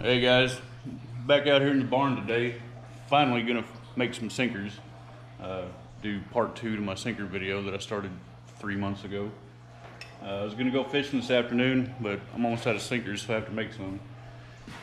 Hey guys, back out here in the barn today. Finally gonna make some sinkers. Do part 2 to my sinker video that I started 3 months ago. I was gonna go fishing this afternoon, but I'm almost out of sinkers, so I have to make some.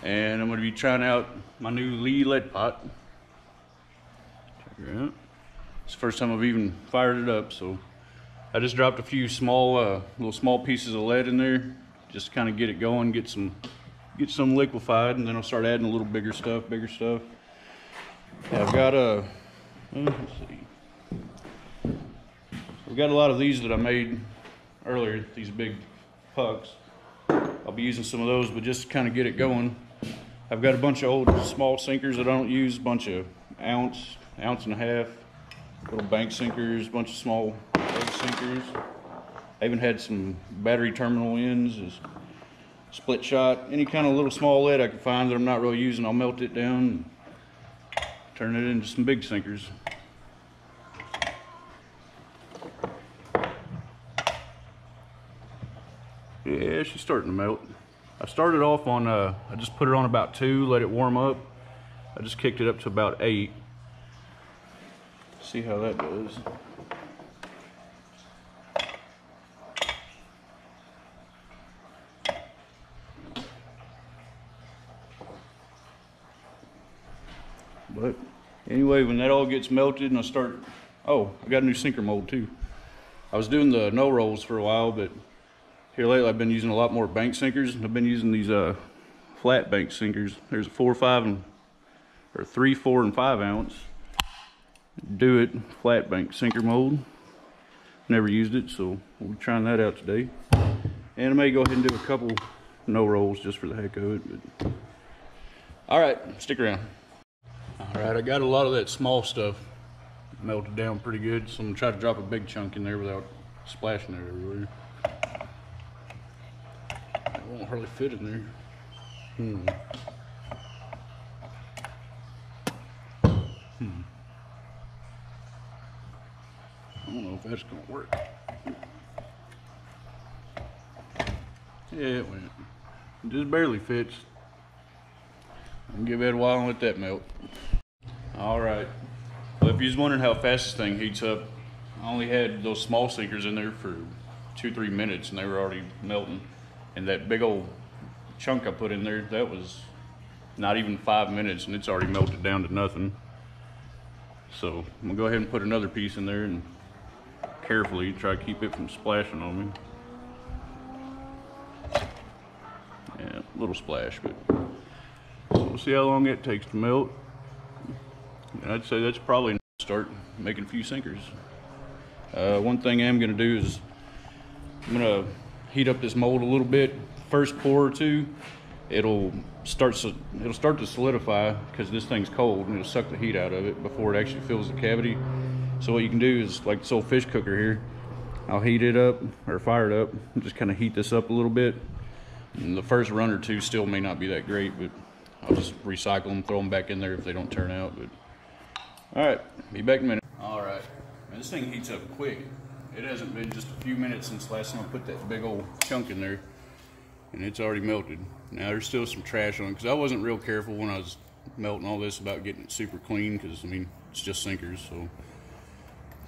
And I'm gonna be trying out my new Lee lead pot. Check it out. It's the first time I've even fired it up, so I just dropped a few small, little small pieces of lead in there, just to kind of get it going, get some liquefied, and then I'll start adding a little bigger stuff. I've got let's see. I've got a lot of these that I made earlier, these big pucks. I'll be using some of those, but just to kind of get it going. I've got a bunch of old small sinkers that I don't use, a bunch of ounce and a half, little bank sinkers, a bunch of small egg sinkers. I even had some battery terminal ends, split shot, any kind of little small lead I can find that I'm not really using. I'll melt it down and turn it into some big sinkers. Yeah, she's starting to melt. I started off on, I just put it on about 2, let it warm up. I just kicked it up to about 8. See how that does. But anyway, when that all gets melted and I start, oh, I got a new sinker mold too. I was doing the no rolls for a while, but here lately I've been using a lot more bank sinkers. I've been using these flat bank sinkers. There's a 4, 5, or 3, 4, and 5 ounce Do It flat bank sinker mold. Never used it, so we'll be trying that out today. And I may go ahead and do a couple no rolls just for the heck of it. But all right, stick around. All right, I got a lot of that small stuff melted down pretty good, so I'm gonna try to drop a big chunk in there without splashing it everywhere. It won't hardly fit in there. I don't know if that's gonna work. Yeah, it went. It just barely fits. I'm gonna give it a while and let that melt. All right. Well, if you're just wondering how fast this thing heats up, I only had those small sinkers in there for 2-3 minutes and they were already melting. And that big old chunk I put in there, that was not even 5 minutes and it's already melted down to nothing. So I'm gonna go ahead and put another piece in there and carefully try to keep it from splashing on me. Yeah, a little splash, but we'll see how long it takes to melt. And I'd say that's probably enough to start making a few sinkers. One thing I am gonna do is I'm gonna heat up this mold a little bit. First pour or two, it'll start to solidify because this thing's cold and it'll suck the heat out of it before it actually fills the cavity. So what you can do is, like this old fish cooker here, I'll heat it up or fire it up and just kind of heat this up a little bit. And the first run or two still may not be that great, but I'll just recycle them, throw them back in there if they don't turn out. But all right, be back in a minute. All right, man, this thing heats up quick. It hasn't been just a few minutes since last time I put that big old chunk in there, and it's already melted. Now there's still some trash on it because I wasn't real careful when I was melting all this about getting it super clean, because I mean it's just sinkers. So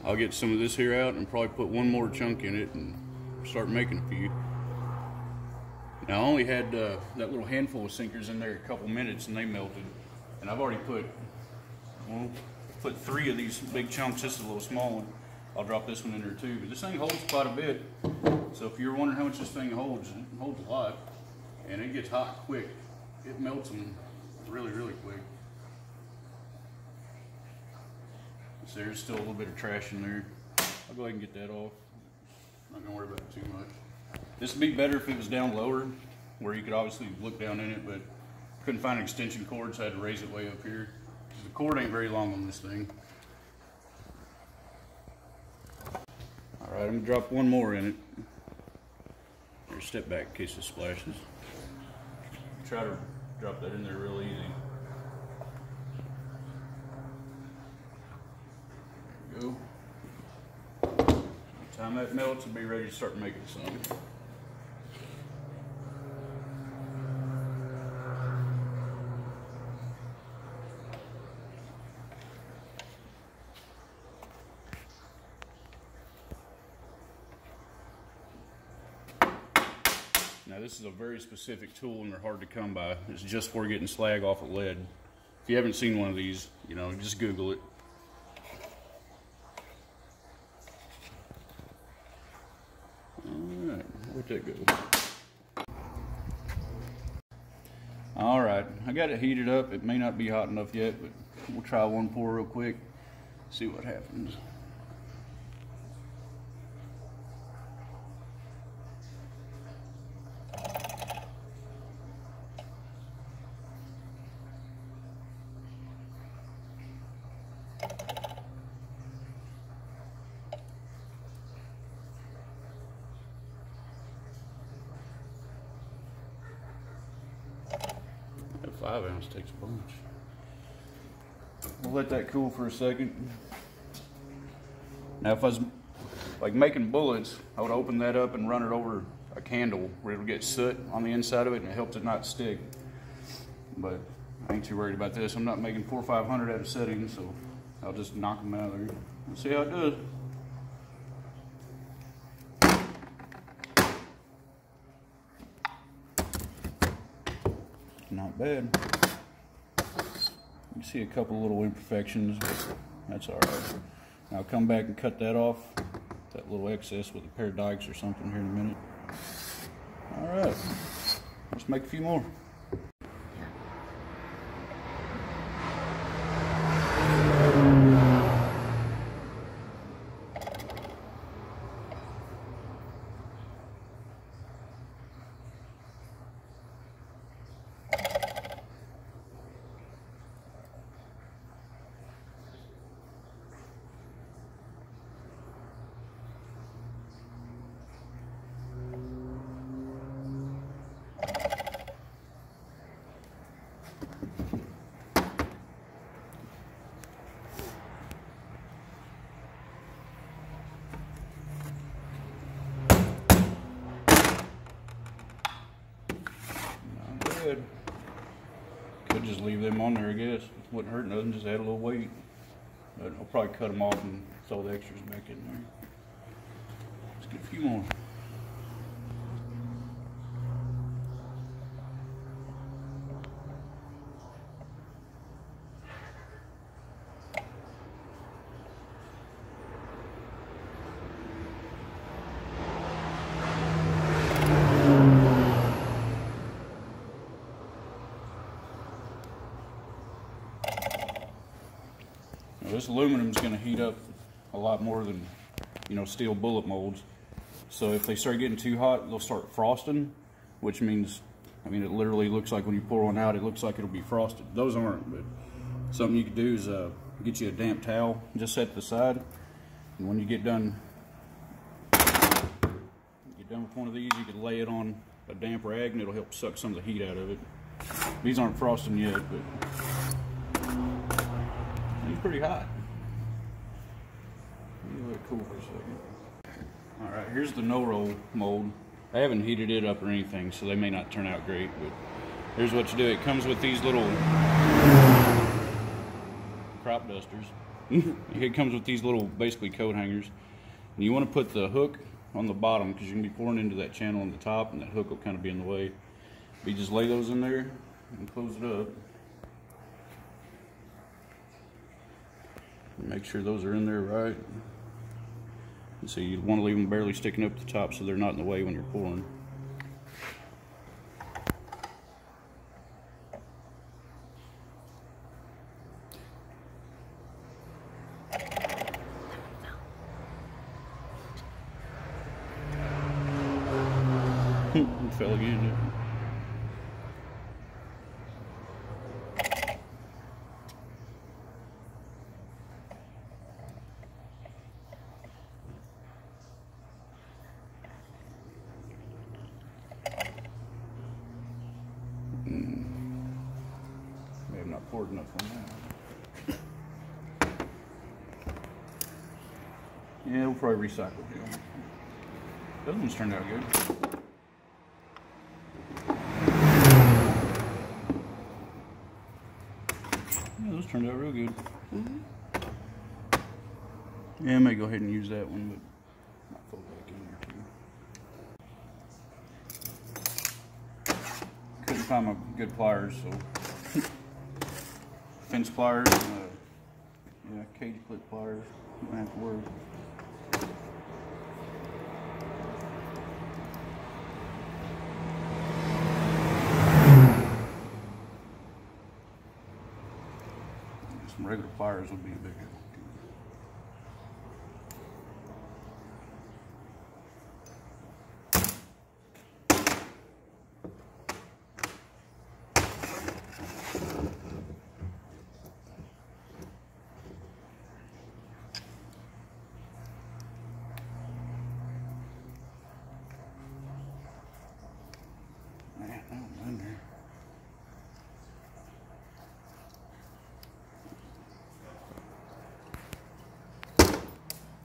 I'll get some of this here out and probably put one more chunk in it and start making a few. Now I only had that little handful of sinkers in there a couple minutes and they melted. And I've already put 3 of these big chunks. This is a little small one. I'll drop this one in there too. But this thing holds quite a bit. So if you're wondering how much this thing holds, it holds a lot. And it gets hot quick. It melts them really, really quick. So there's still a little bit of trash in there. I'll go ahead and get that off. I'm not gonna worry about it too much. This would be better if it was down lower, where you could obviously look down in it, but couldn't find an extension cord, so I had to raise it way up here. The cord ain't very long on this thing. All right, I'm gonna drop one more in it. Here, step back in case it splashes. Try to drop that in there real easy. There we go. By the time that melts, we'll be ready to start making some. Now this is a very specific tool and they're hard to come by. It's just for getting slag off of lead. If you haven't seen one of these, you know, just Google it. Alright, where'd that go? Alright, I got it heated up. It may not be hot enough yet, but we'll try one pour real quick, see what happens. That 5 ounce takes a bunch. We'll let that cool for a second. Now if I was like making bullets, I would open that up and run it over a candle where it'll get soot on the inside of it and it helps it not stick. But I ain't too worried about this. I'm not making 400 or 500 out of settings, so I'll just knock them out of there. We'll see how it does. Not bad. You see a couple little imperfections, but that's alright. Now I'll come back and cut that off, that little excess with a pair of dikes or something here in a minute. Alright, let's make a few more. Good. Could just leave them on there, I guess. Wouldn't hurt nothing, just add a little weight. But I'll probably cut them off and throw the extras back in there. Let's get a few more. This aluminum is going to heat up a lot more than, you know, steel bullet molds. So if they start getting too hot, they'll start frosting, which means, I mean, it literally looks like when you pour one out, it looks like it'll be frosted. Those aren't, but something you could do is get you a damp towel, just set to the side, and when you get done with one of these, you can lay it on a damp rag and it'll help suck some of the heat out of it. These aren't frosting yet, but it's pretty hot. Let me let it cool for a second. Alright, here's the no-roll mold. I haven't heated it up or anything, so they may not turn out great, but here's what you do. It comes with these little crop dusters. It comes with these little, basically, coat hangers. And you want to put the hook on the bottom because you can be pouring into that channel on the top, and that hook will kind of be in the way. But you just lay those in there and close it up. Make sure those are in there right. And so you want to leave them barely sticking up the top so they're not in the way when you're pouring. It fell again, didn't it? May have not poured enough on that. Yeah, we'll probably recycle it. Those ones turned out good. Yeah, those turned out real good. Yeah, I may go ahead and use that one, but I'll fold back in there too. find my good pliers. So fence pliers and yeah, cage clip pliers. Don't have to worry. Some regular pliers would be a big help. Man, I'm in there.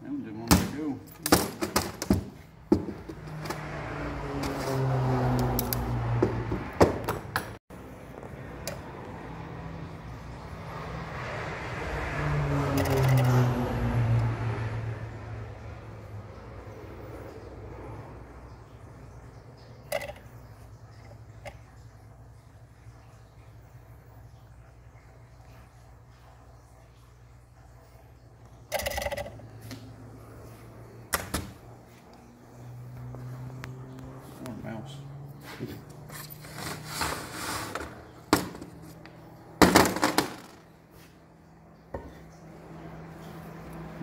That didn't want to go. Mouse.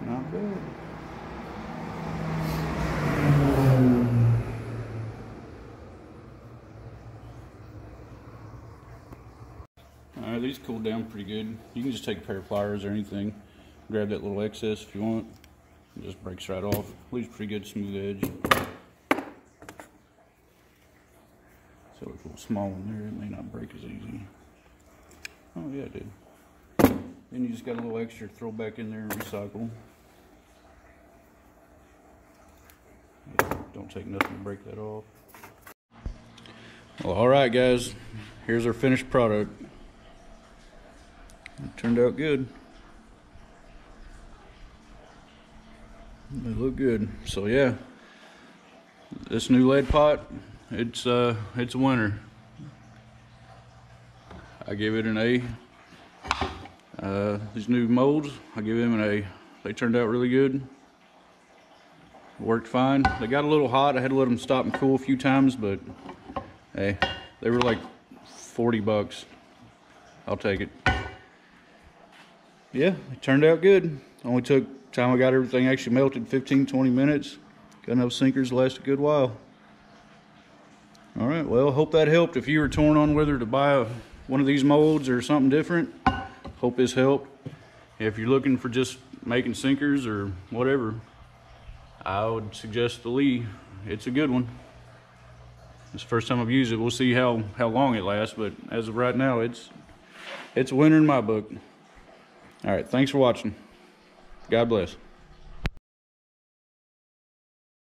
Not bad. Alright, these cooled down pretty good. You can just take a pair of pliers or anything, grab that little excess if you want. It just breaks right off. Leaves pretty good smooth edge. So it's a little small one there, it may not break as easy. Oh yeah, it did. Then you just got a little extra to throw back in there and recycle. Yeah, don't take nothing to break that off. Well, alright guys, here's our finished product. It turned out good. They look good. So yeah, this new lead pot, it's a winner. I give it an A. These new molds, I give them an A. They turned out really good. Worked fine. They got a little hot. I had to let them stop and cool a few times, but hey, they were like 40 bucks. I'll take it. Yeah, it turned out good. Only took time I got everything actually melted 15-20 minutes. Got enough sinkers to last a good while. All right, well, hope that helped. If you were torn on whether to buy one of these molds or something different, hope this helped. If you're looking for just making sinkers or whatever, I would suggest the Lee. It's a good one. It's the first time I've used it. We'll see how long it lasts, but as of right now, it's a winner in my book. All right, thanks for watching. God bless.